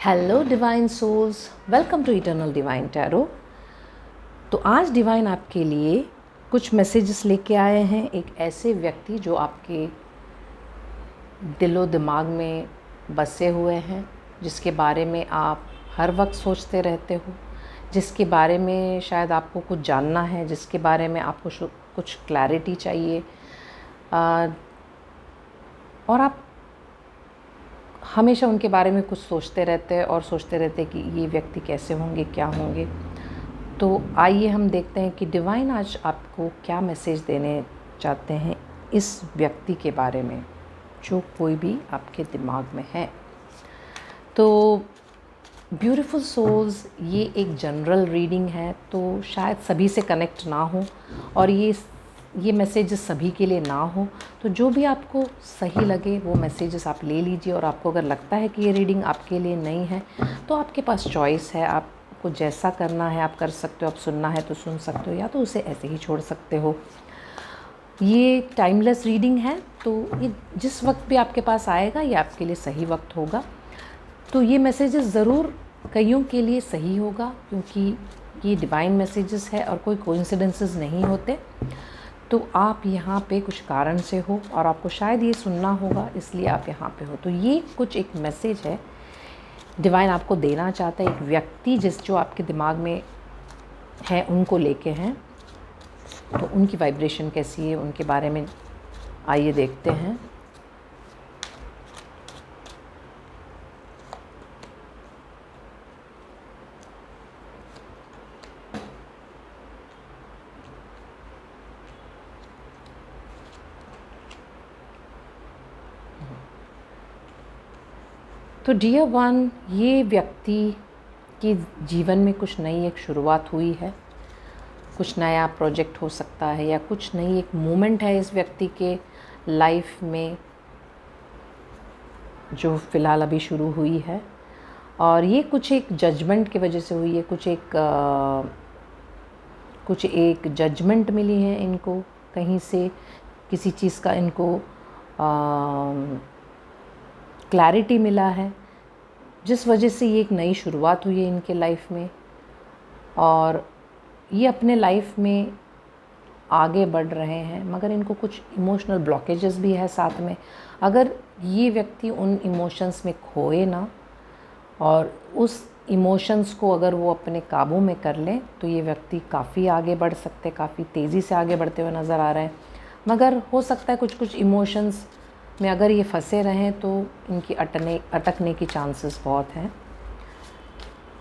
Hello divine souls, welcome to eternal divine tarot. तो आज divine आपके लिए कुछ मैसेजेस लेके आए हैं। एक ऐसे व्यक्ति जो आपके दिलो दिमाग में बसे हुए हैं, जिसके बारे में आप हर वक्त सोचते रहते हो, जिसके बारे में शायद आपको कुछ जानना है, जिसके बारे में आपको कुछ क्लैरिटी चाहिए। और आप हमेशा उनके बारे में कुछ सोचते रहते हैं और सोचते रहते हैं कि ये व्यक्ति कैसे होंगे, क्या होंगे। तो आइए हम देखते हैं कि डिवाइन आज आपको क्या मैसेज देने चाहते हैं इस व्यक्ति के बारे में, जो कोई भी आपके दिमाग में है। तो ब्यूटीफुल सोल्स, ये एक जनरल रीडिंग है, तो शायद सभी से कनेक्ट ना हो और ये मैसेजेस सभी के लिए ना हो। तो जो भी आपको सही लगे वो मैसेजेस आप ले लीजिए। और आपको अगर लगता है कि ये रीडिंग आपके लिए नहीं है तो आपके पास चॉइस है, आपको जैसा करना है आप कर सकते हो। आप सुनना है तो सुन सकते हो, या तो उसे ऐसे ही छोड़ सकते हो। ये टाइमलेस रीडिंग है, तो ये जिस वक्त भी आपके पास आएगा ये आपके लिए सही वक्त होगा। तो ये मैसेजेस ज़रूर कईयों के लिए सही होगा, क्योंकि ये डिवाइन मैसेजेस है और कोई कोइंसिडेंसेस नहीं होते। तो आप यहाँ पे कुछ कारण से हो और आपको शायद ये सुनना होगा, इसलिए आप यहाँ पे हो। तो ये कुछ एक मैसेज है डिवाइन आपको देना चाहता है। एक व्यक्ति जो आपके दिमाग में है उनको लेके हैं, तो उनकी वाइब्रेशन कैसी है उनके बारे में आइए देखते हैं। तो डियर वन, ये व्यक्ति के जीवन में कुछ नई एक शुरुआत हुई है। कुछ नया प्रोजेक्ट हो सकता है, या कुछ नई एक मोमेंट है इस व्यक्ति के लाइफ में जो फ़िलहाल अभी शुरू हुई है। और ये कुछ एक जजमेंट की वजह से हुई है। कुछ एक जजमेंट मिली है इनको कहीं से, किसी चीज़ का इनको क्लैरिटी मिला है, जिस वजह से ये एक नई शुरुआत हुई है इनके लाइफ में। और ये अपने लाइफ में आगे बढ़ रहे हैं, मगर इनको कुछ इमोशनल ब्लॉकेजेस भी है साथ में। अगर ये व्यक्ति उन इमोशंस में खोए ना और उस इमोशंस को अगर वो अपने काबू में कर लें, तो ये व्यक्ति काफ़ी आगे बढ़ सकते, काफ़ी तेज़ी से आगे बढ़ते हुए नज़र आ रहे हैं। मगर हो सकता है कुछ इमोशंस में अगर ये फंसे रहें तो इनकी अटकने की चांसेस बहुत हैं।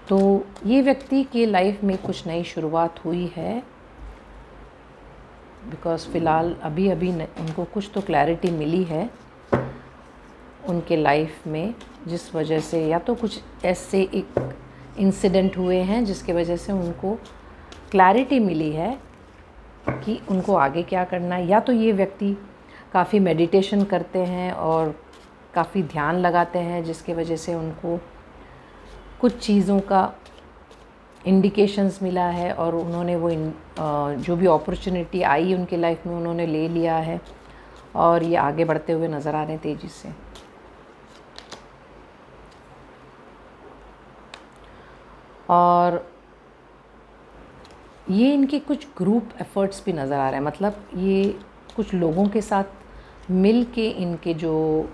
तो ये व्यक्ति के लाइफ में कुछ नई शुरुआत हुई है, बिकॉज़ फ़िलहाल अभी उनको कुछ तो क्लैरिटी मिली है उनके लाइफ में, जिस वजह से या तो कुछ ऐसे एक इंसिडेंट हुए हैं जिसके वजह से उनको क्लैरिटी मिली है कि उनको आगे क्या करना है। या तो ये व्यक्ति काफ़ी मेडिटेशन करते हैं और काफ़ी ध्यान लगाते हैं, जिसके वजह से उनको कुछ चीज़ों का इंडिकेशंस मिला है और उन्होंने वो जो भी अपॉर्चुनिटी आई उनके लाइफ में उन्होंने ले लिया है और ये आगे बढ़ते हुए नज़र आ रहे हैं तेज़ी से। और ये इनके कुछ ग्रुप एफ़र्ट्स भी नज़र आ रहे हैं, मतलब ये कुछ लोगों के साथ मिल के इनके जो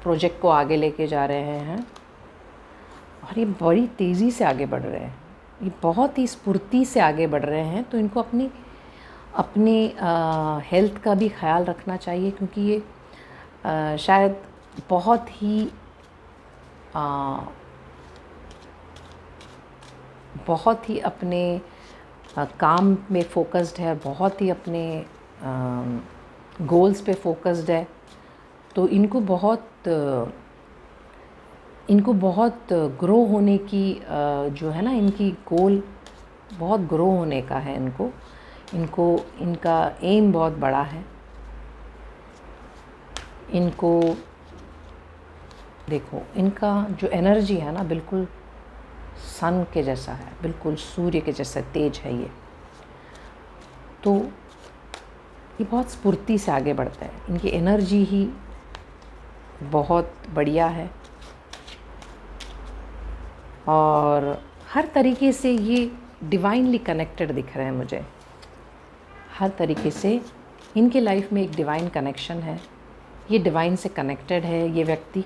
प्रोजेक्ट को आगे लेके जा रहे हैं। और ये बड़ी तेज़ी से आगे बढ़ रहे हैं, ये बहुत ही स्फूर्ति से आगे बढ़ रहे हैं। तो इनको अपनी हेल्थ का भी ख्याल रखना चाहिए, क्योंकि ये शायद बहुत ही अपने काम में फ़ोकस्ड है, बहुत ही अपने गोल्स पे फ़ोकस्ड है। तो इनको बहुत ग्रो होने की जो है ना, इनकी गोल बहुत ग्रो होने का है। इनका एम बहुत बड़ा है। इनको देखो, इनका जो एनर्जी है ना, बिल्कुल सन के जैसा है, बिल्कुल सूर्य के जैसा तेज है ये। तो ये बहुत स्फूर्ति से आगे बढ़ता है, इनकी एनर्जी ही बहुत बढ़िया है। और हर तरीके से ये डिवाइनली कनेक्टेड दिख रहे हैं मुझे। हर तरीके से इनके लाइफ में एक डिवाइन कनेक्शन है, ये डिवाइन से कनेक्टेड है ये व्यक्ति।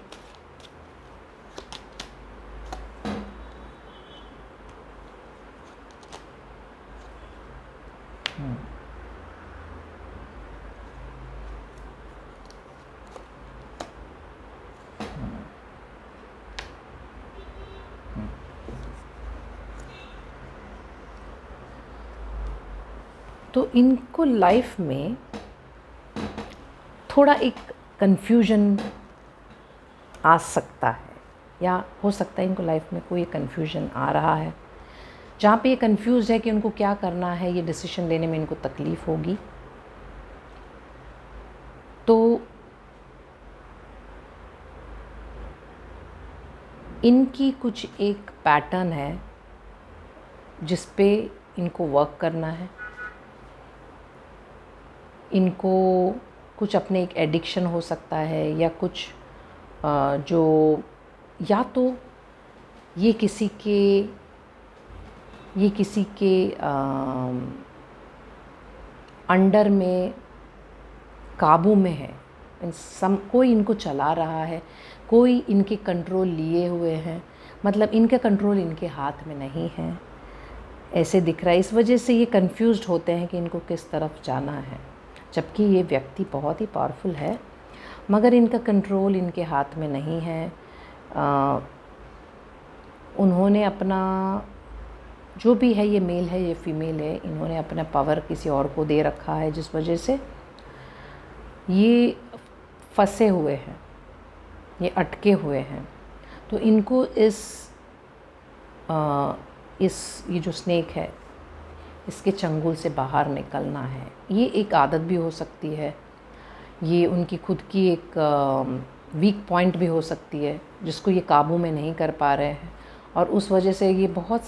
तो इनको लाइफ में थोड़ा एक कन्फ्यूजन आ सकता है, या हो सकता है इनको लाइफ में कोई कन्फ्यूजन आ रहा है, जहाँ पे ये कन्फ्यूज़ है कि उनको क्या करना है, ये डिसीजन लेने में इनको तकलीफ़ होगी। तो इनकी कुछ एक पैटर्न है जिस पे इनको वर्क करना है। इनको कुछ अपने एक एडिक्शन हो सकता है, या कुछ जो या तो ये किसी के अंडर में, काबू में है। कोई इनको चला रहा है, कोई इनके कंट्रोल लिए हुए हैं, मतलब इनका कंट्रोल इनके हाथ में नहीं है, ऐसे दिख रहा है। इस वजह से ये कंफ्यूज्ड होते हैं कि इनको किस तरफ जाना है, जबकि ये व्यक्ति बहुत ही पावरफुल है, मगर इनका कंट्रोल इनके हाथ में नहीं है। उन्होंने अपना जो भी है, ये मेल है ये फीमेल है, इन्होंने अपना पावर किसी और को दे रखा है, जिस वजह से ये फंसे हुए हैं, ये अटके हुए हैं। तो इनको ये जो स्नेक है इसके चंगुल से बाहर निकलना है। ये एक आदत भी हो सकती है, ये उनकी खुद की एक वीक पॉइंट भी हो सकती है जिसको ये काबू में नहीं कर पा रहे हैं, और उस वजह से ये बहुत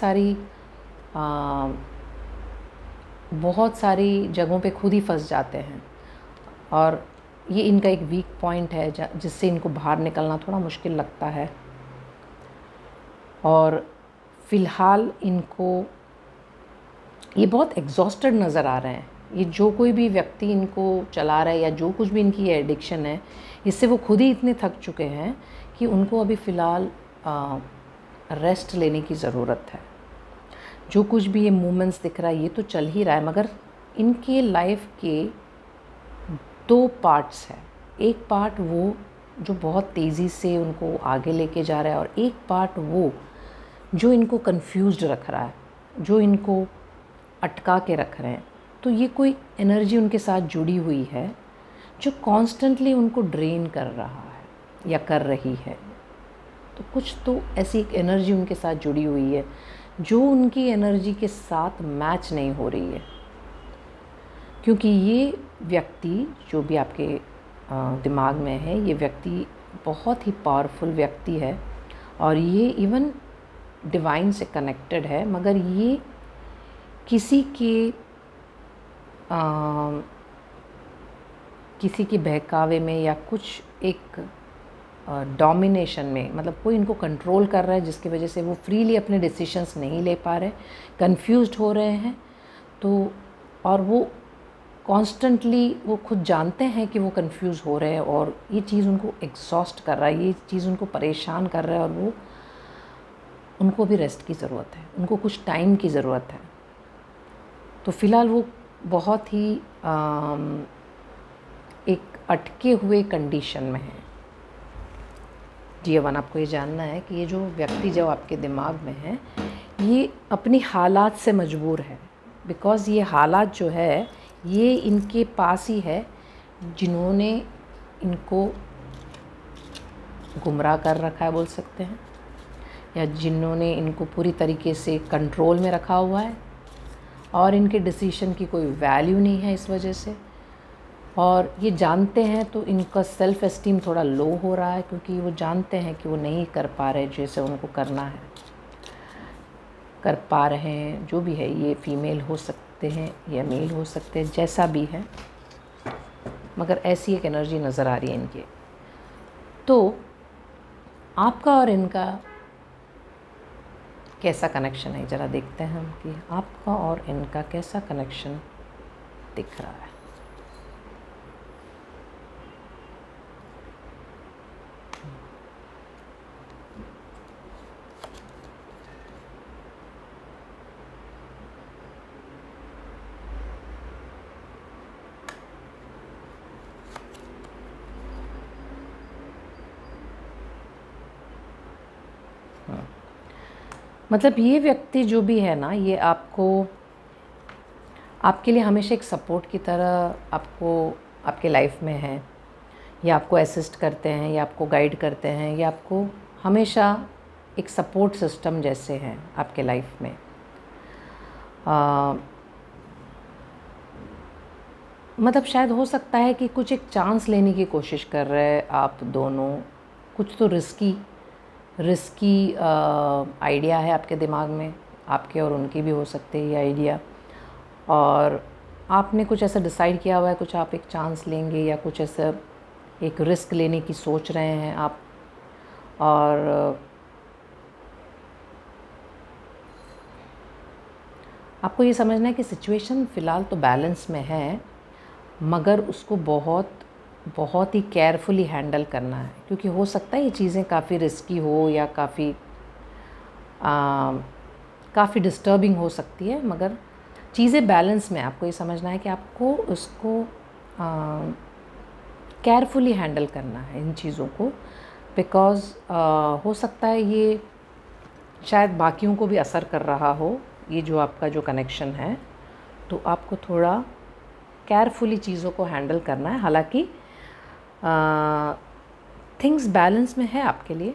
सारी जगहों पे खुद ही फंस जाते हैं, और ये इनका एक वीक पॉइंट है जिससे इनको बाहर निकलना थोड़ा मुश्किल लगता है। और फ़िलहाल इनको ये बहुत एग्जॉस्टेड नज़र आ रहे हैं। ये जो कोई भी व्यक्ति इनको चला रहा है, या जो कुछ भी इनकी ये एडिक्शन है, इससे वो खुद ही इतने थक चुके हैं कि उनको अभी फ़िलहाल रेस्ट लेने की ज़रूरत है। जो कुछ भी ये मूवमेंट्स दिख रहा है ये तो चल ही रहा है, मगर इनके लाइफ के 2 पार्ट्स हैं। एक पार्ट वो जो बहुत तेज़ी से उनको आगे लेके जा रहा है, और एक पार्ट वो जो इनको कंफ्यूज्ड रख रहा है, जो इनको अटका के रख रहे हैं। तो ये कोई एनर्जी उनके साथ जुड़ी हुई है जो कॉन्स्टेंटली उनको ड्रेन कर रहा है या कर रही है। तो कुछ तो ऐसी एक एनर्जी उनके साथ जुड़ी हुई है जो उनकी एनर्जी के साथ मैच नहीं हो रही है, क्योंकि ये व्यक्ति जो भी आपके दिमाग में है, ये व्यक्ति बहुत ही पावरफुल व्यक्ति है, और ये इवन डिवाइन से कनेक्टेड है, मगर ये किसी के बहकावे में या कुछ एक डोमिनेशन में, मतलब कोई इनको कंट्रोल कर रहा है जिसकी वजह से वो फ्रीली अपने डिसीजंस नहीं ले पा रहे, कंफ्यूज्ड हो रहे हैं। तो और वो कॉन्स्टेंटली वो खुद जानते हैं कि वो कंफ्यूज हो रहे हैं, और ये चीज़ उनको एग्जॉस्ट कर रहा है, ये चीज़ उनको परेशान कर रहा है, और उनको भी रेस्ट की ज़रूरत है, उनको कुछ टाइम की ज़रूरत है। तो फ़िलहाल वो बहुत ही एक अटके हुए कंडीशन में है। Dear 1, आपको ये जानना है कि ये जो व्यक्ति जो आपके दिमाग में है, ये अपनी हालात से मजबूर है, बिकॉज़ ये हालात जो है ये इनके पास ही है जिन्होंने इनको गुमराह कर रखा है बोल सकते हैं, या जिन्होंने इनको पूरी तरीके से कंट्रोल में रखा हुआ है, और इनके डिसीजन की कोई वैल्यू नहीं है इस वजह से। और ये जानते हैं तो इनका सेल्फ़ एस्टीम थोड़ा लो हो रहा है, क्योंकि वो जानते हैं कि वो नहीं कर पा रहे जैसे उनको करना है, कर पा रहे हैं। जो भी है, ये फीमेल हो सकते हैं या मेल हो सकते हैं, जैसा भी है, मगर ऐसी एक एनर्जी नज़र आ रही है इनके। तो आपका और इनका कैसा कनेक्शन है, ज़रा देखते हैं हम कि आपका और इनका कैसा कनेक्शन दिख रहा है। मतलब ये व्यक्ति जो भी है ना, ये आपको, आपके लिए हमेशा एक सपोर्ट की तरह आपको आपके लाइफ में है, या आपको असिस्ट करते हैं, या आपको गाइड करते हैं, या आपको हमेशा एक सपोर्ट सिस्टम जैसे हैं आपके लाइफ में। मतलब शायद हो सकता है कि कुछ एक चांस लेने की कोशिश कर रहे हैं आप दोनों, कुछ तो रिस्की आइडिया है आपके दिमाग में, आपके और उनकी भी हो सकते हैं ये आइडिया, और आपने कुछ ऐसा डिसाइड किया हुआ है, कुछ आप एक चांस लेंगे या कुछ ऐसा एक रिस्क लेने की सोच रहे हैं आप। और आपको ये समझना है कि सिचुएशन फ़िलहाल तो बैलेंस में है, मगर उसको बहुत ही केयरफुली हैंडल करना है, क्योंकि हो सकता है ये चीज़ें काफ़ी रिस्की हो या काफ़ी डिस्टर्बिंग हो सकती है, मगर चीज़ें बैलेंस में। आपको ये समझना है कि आपको उसको केयरफुली हैंडल करना है इन चीज़ों को, बिकॉज़ हो सकता है ये शायद बाकियों को भी असर कर रहा हो, ये जो आपका जो कनेक्शन है, तो आपको थोड़ा केयरफुली चीज़ों को हैंडल करना है। हालांकि थिंग्स बैलेंस में है आपके लिए।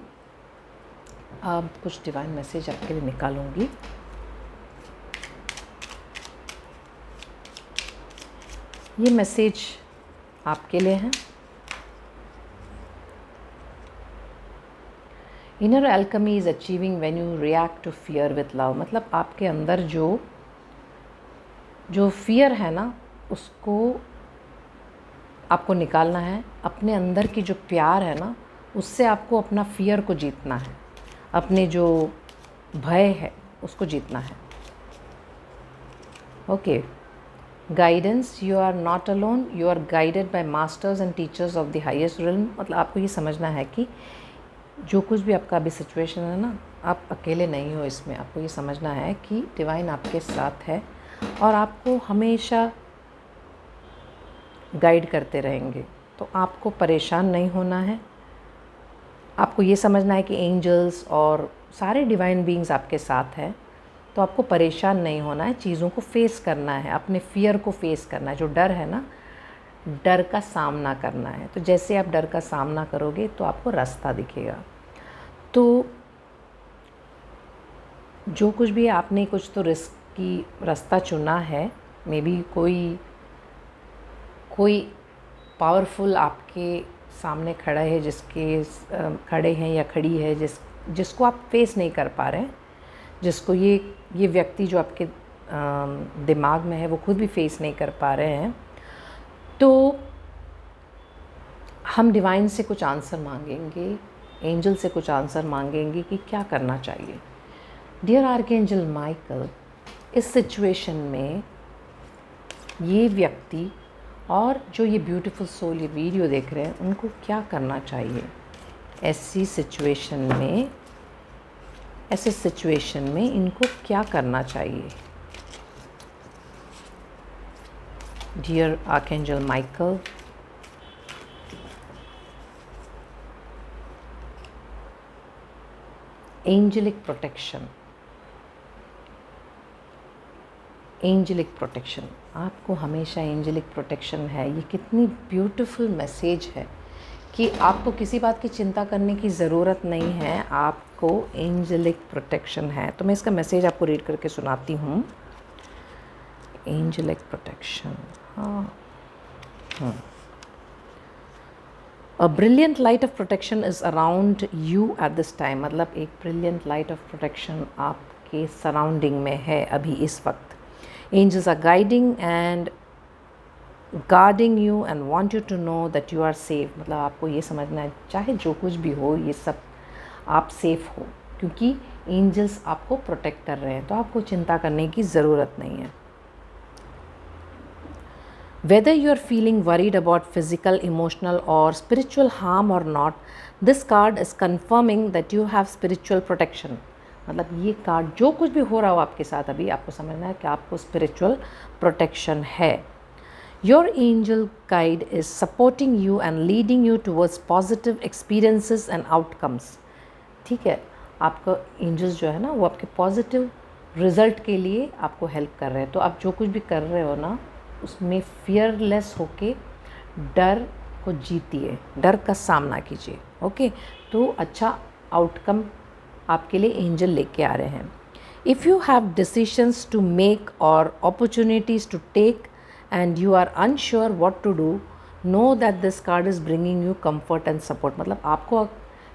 अब कुछ डिवाइन मैसेज आपके लिए निकालूंगी। ये मैसेज आपके लिए है। Inner alchemy is achieving when you react to fear with love. मतलब आपके अंदर जो फियर है ना, उसको आपको निकालना है। अपने अंदर की जो प्यार है ना, उससे आपको अपना फियर को जीतना है, अपने जो भय है उसको जीतना है। Okay, guidance, you are not alone, you are guided by masters and teachers of the highest realm. मतलब आपको ये समझना है कि जो कुछ भी आपका अभी सिचुएशन है ना, आप अकेले नहीं हो इसमें। आपको ये समझना है कि डिवाइन आपके साथ है और आपको हमेशा गाइड करते रहेंगे, तो आपको परेशान नहीं होना है। आपको ये समझना है कि एंजल्स और सारे डिवाइन बीइंग्स आपके साथ हैं, तो आपको परेशान नहीं होना है। चीज़ों को फेस करना है, अपने फियर को फेस करना है। जो डर है ना, डर का सामना करना है। तो जैसे आप डर का सामना करोगे तो आपको रास्ता दिखेगा। तो जो कुछ भी आपने कुछ तो रिस्क की रास्ता चुना है, मे बी कोई पावरफुल आपके सामने खड़ा है, खड़े हैं या खड़ी है, जिसको आप फेस नहीं कर पा रहे हैं, जिसको ये व्यक्ति जो आपके दिमाग में है वो खुद भी फेस नहीं कर पा रहे हैं। तो हम डिवाइन से कुछ आंसर मांगेंगे, एंजल से कुछ आंसर मांगेंगे कि क्या करना चाहिए। डियर आर्कएंजल माइकल, इस सिचुएशन में ये व्यक्ति और जो ये ब्यूटीफुल सोल ये वीडियो देख रहे हैं, उनको क्या करना चाहिए ऐसे सिचुएशन में इनको क्या करना चाहिए। Dear archangel Michael, angelic protection, angelic protection, आपको हमेशा एंजेलिक प्रोटेक्शन है। ये कितनी ब्यूटीफुल मैसेज है कि आपको किसी बात की चिंता करने की ज़रूरत नहीं है, आपको एंजेलिक प्रोटेक्शन है। तो मैं इसका मैसेज आपको रीड करके सुनाती हूँ। Angelic protection, A brilliant light of protection is around you at this time। मतलब एक brilliant light of protection आपके सराउंडिंग में है अभी इस वक्त। Angels are guiding and guarding you and want you to know that you are safe। मतलब आपको ये समझना है, चाहे जो कुछ भी हो, ये सब आप सेफ हो, क्योंकि एंजल्स आपको प्रोटेक्ट कर रहे हैं, तो आपको चिंता करने की ज़रूरत नहीं है। Whether you are feeling worried about physical, emotional, or spiritual harm or not, this card is confirming that you have spiritual protection. मतलब ये कार्ड जो कुछ भी हो रहा हो आपके साथ अभी, आपको समझना है कि आपको spiritual protection है। Your angel guide is supporting you and leading you towards positive experiences and outcomes. ठीक है, आपका एंजल्स जो है ना वो आपके पॉजिटिव रिजल्ट के लिए आपको हेल्प कर रहे हैं। तो आप जो कुछ भी कर रहे हो ना उसमें फियरलेस होके डर को जीतिए, डर का सामना कीजिए। ओके, तो अच्छा आउटकम आपके लिए एंजल लेके आ रहे हैं। If you have decisions to make or opportunities to take and you are unsure what to do, know that this card is bringing you comfort and support. मतलब आपको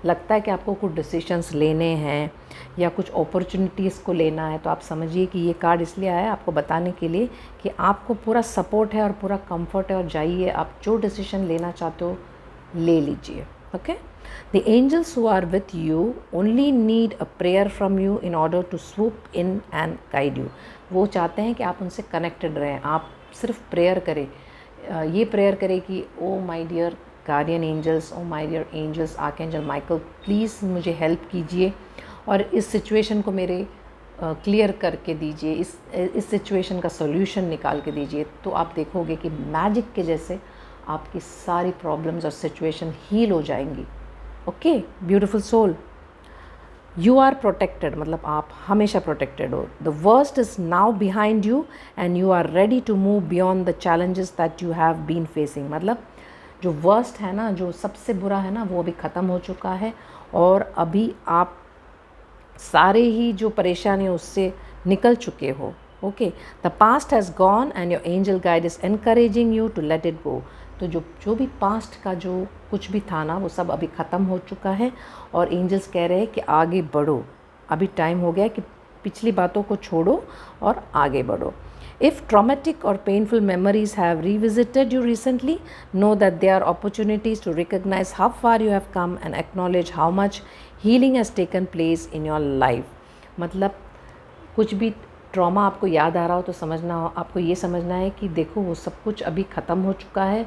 लगता है कि आपको कुछ डिसीशंस लेने हैं या कुछ अपॉर्चुनिटीज़ को लेना है, तो आप समझिए कि ये कार्ड इसलिए आया है आपको बताने के लिए कि आपको पूरा सपोर्ट है और पूरा कंफर्ट है, और जाइए आप जो डिसीजन लेना चाहते हो ले लीजिए। Okay, the angels who are with you only need a prayer from you in order to swoop in and guide you. वो चाहते हैं कि आप उनसे कनेक्टेड रहें, आप सिर्फ प्रेयर करें, ये प्रेयर करें कि O my dear guardian angels, O my dear angels, archangel Michael, please मुझे हेल्प कीजिए और इस सिचुएशन को मेरे क्लियर करके दीजिए, इस सिचुएशन का सॉल्यूशन निकाल के दीजिए। तो आप देखोगे कि मैजिक के जैसे आपकी सारी प्रॉब्लम्स और सिचुएशन हील हो जाएंगी। Okay beautiful soul, you are protected, मतलब आप हमेशा प्रोटेक्टेड हो। The worst is now behind you and you are ready to move beyond the challenges that you have been facing. मतलब जो वर्स्ट है ना, जो सबसे बुरा है ना, वो अभी ख़त्म हो चुका है और अभी आप सारे ही जो परेशानी उससे निकल चुके हो। Okay, the past has gone and your angel guide is encouraging you to let it go. तो जो भी पास्ट का जो कुछ भी था ना वो सब अभी ख़त्म हो चुका है और एंजल्स कह रहे हैं कि आगे बढ़ो, अभी टाइम हो गया कि पिछली बातों को छोड़ो और आगे बढ़ो। If traumatic or painful memories have revisited you recently, know that there are opportunities to recognize how far you have come and acknowledge how much healing has taken place in your life. मतलब कुछ भी trauma आपको याद आ रहा हो तो आपको ये समझना है कि देखो वो सब कुछ अभी ख़त्म हो चुका है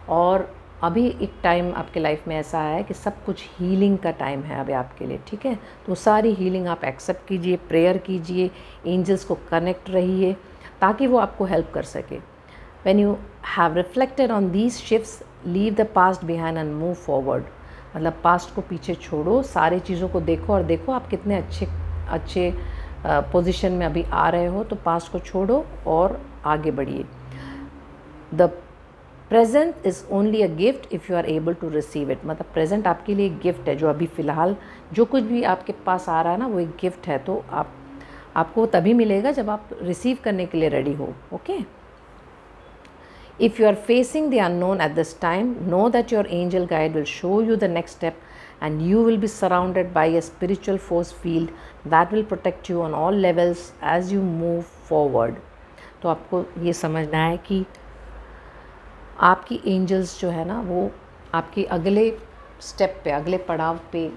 और अभी एक टाइम आपके लाइफ में ऐसा है कि सब कुछ हीलिंग का टाइम है अभी आपके लिए। ठीक है, तो सारी हीलिंग आप एक्सेप्ट कीजिए, प्रेयर कीजिए, एंजल्स को कनेक्ट रहिए ताकि वो आपको हेल्प कर सके। When you have reflected on these shifts, leave the past behind and move forward. मतलब पास्ट को पीछे छोड़ो, सारी चीज़ों को देखो और देखो आप कितने अच्छे पोजीशन में अभी आ रहे हो। तो पास्ट को छोड़ो और आगे बढ़िए। The present is only a gift if you are able to receive it. मतलब प्रेजेंट आपके लिए एक गिफ्ट है, जो अभी फ़िलहाल जो कुछ भी आपके पास आ रहा है ना वो एक गिफ्ट है। तो आपको तभी मिलेगा जब आप रिसीव करने के लिए रेडी हो। Okay, if you are facing the unknown at this time, know that your angel guide will show you the next step and you will be surrounded by a spiritual force field that will protect you on all levels as you move forward. तो आपको ये समझना है कि आपकी angels जो है ना वो आपके अगले स्टेप पे, अगले पड़ाव पे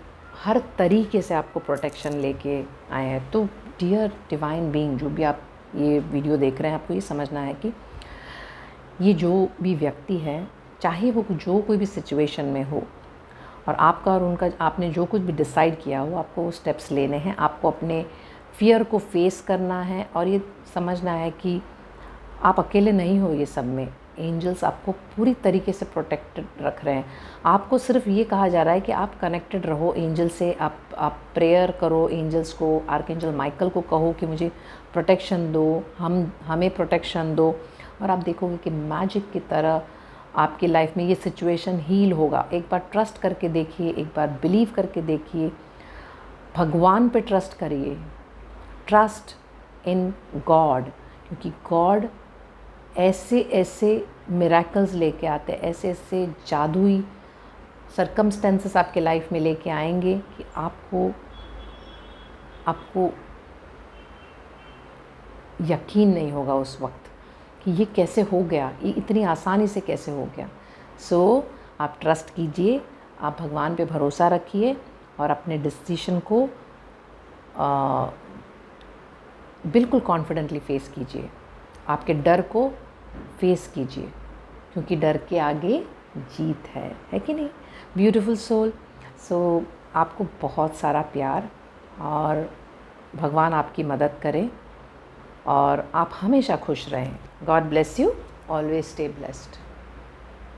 हर तरीके से आपको प्रोटेक्शन लेके आए हैं। तो डियर डिवाइन बीइंग, जो भी आप ये वीडियो देख रहे हैं, आपको ये समझना है कि ये जो भी व्यक्ति है, चाहे वो जो कोई भी सिचुएशन में हो और आपका और उनका, आपने जो कुछ भी डिसाइड किया हो, आपको वो स्टेप्स लेने हैं, आपको अपने फियर को फेस करना है और ये समझना है कि आप अकेले नहीं हो ये सब में। एंजल्स आपको पूरी तरीके से प्रोटेक्टेड रख रहे हैं। आपको सिर्फ ये कहा जा रहा है कि आप कनेक्टेड रहो एंजल से, आप प्रेयर करो एंजल्स को, आर्कएंजल माइकल को कहो कि मुझे प्रोटेक्शन दो, हमें प्रोटेक्शन दो, और आप देखोगे कि मैजिक की तरह आपकी लाइफ में ये सिचुएशन हील होगा। एक बार ट्रस्ट करके देखिए, एक बार बिलीव करके देखिए, भगवान पे ट्रस्ट करिए, ट्रस्ट इन गॉड, क्योंकि गॉड ऐसे मिरेकल्स लेके आते हैं, ऐसे जादुई सर्कमस्टेंसेस आपके लाइफ में लेके आएंगे कि आपको यकीन नहीं होगा उस वक्त कि ये कैसे हो गया, ये इतनी आसानी से कैसे हो गया। सो आप ट्रस्ट कीजिए, आप भगवान पे भरोसा रखिए और अपने डिसीजन को बिल्कुल कॉन्फिडेंटली फेस कीजिए, आपके डर को फेस कीजिए, क्योंकि डर के आगे जीत है कि नहीं। Beautiful soul. सो आपको बहुत सारा प्यार, और भगवान आपकी मदद करे और आप हमेशा खुश रहें। God bless you, always stay blessed.